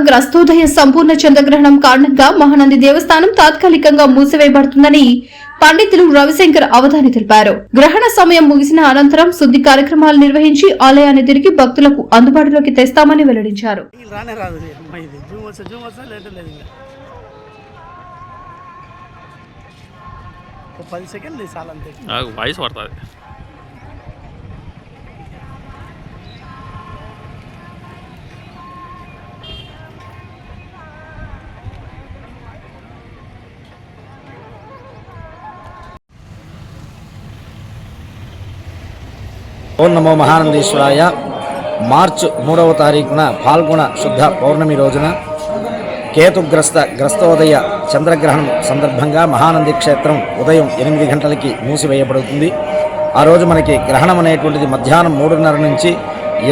గ్రస్తోదయ సంపూర్ణ చంద్రగ్రహణం కారణంగా మహానంది దేవస్థానం తాత్కాలికంగా మూసివేయబడుతుందని పండితులు రవిశంకర్ అవధాని తెలిపారు. గ్రహణ సమయం ముగిసిన అనంతరం శుద్ధి కార్యక్రమాలు నిర్వహించి ఆలయాన్ని తిరిగి భక్తులకు అందుబాటులోకి తెస్తామని వెల్లడించారు. ఓం నమో మహానందీశ్వరాయ. మార్చి 3వ తారీఖున పాల్గొన శుద్ధ పౌర్ణమి రోజున గ్రస్తోదయ చంద్రగ్రహణం సందర్భంగా మహానంది క్షేత్రం ఉదయం 8 గంటలకి మూసివేయబడుతుంది. ఆ రోజు మనకి గ్రహణం అనేటువంటిది మధ్యాహ్నం 3:30 నుంచి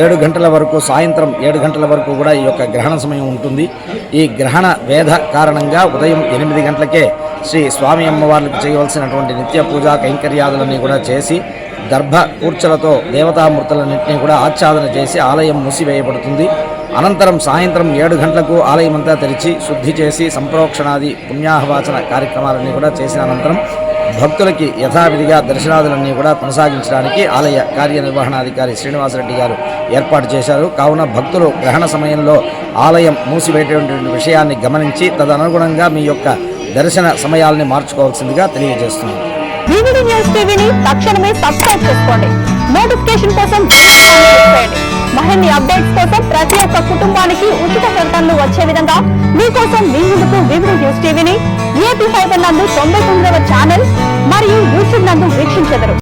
7 గంటల వరకు, సాయంత్రం 7 గంటల వరకు కూడా ఈ యొక్క గ్రహణ సమయం ఉంటుంది. ఈ గ్రహణ వేధ కారణంగా ఉదయం 8 గంటలకే శ్రీ స్వామి అమ్మవార్లకు చేయవలసినటువంటి నిత్య పూజా కైంకర్యాదులన్నీ కూడా చేసి దర్భ కూర్చలతో దేవతామూర్తులన్నింటినీ కూడా ఆచ్ఛాదన చేసి ఆలయం మూసివేయబడుతుంది. అనంతరం సాయంత్రం 7 గంటలకు ఆలయం అంతా తెరిచి శుద్ధి చేసి సంప్రోక్షణాది పుణ్యాహవాచన కార్యక్రమాలన్నీ కూడా చేసిన అనంతరం భక్తులకి యథావిధిగా దర్శనాదులన్నీ కూడా కొనసాగించడానికి ఆలయ కార్యనిర్వహణాధికారి శ్రీనివాసరెడ్డి గారు ఏర్పాటు చేశారు. కావున భక్తులు గ్రహణ సమయంలో ఆలయం మూసివేయటువంటి విషయాన్ని గమనించి తదనుగుణంగా మీ యొక్క దర్శన సమయాల్ని మార్చుకోవాల్సిందిగా తెలియజేస్తున్నారు. వివిడి న్యూస్ టీవీని తక్షణమే సబ్స్క్రైబ్ చేసుకోండి. నోటిఫికేషన్ కోసం మరిన్ని అప్డేట్స్ కోసం ప్రతి ఒక్క కుటుంబానికి ఉచిత ప్రకటనలు వచ్చే విధంగా మీకోసం మీ ముందుకు వివిడి న్యూస్ టీవీని ఏపీ ఫైబర్ నందు 99వ ఛానల్ మరియు యూట్యూబ్ నందు వీక్షించెదరు.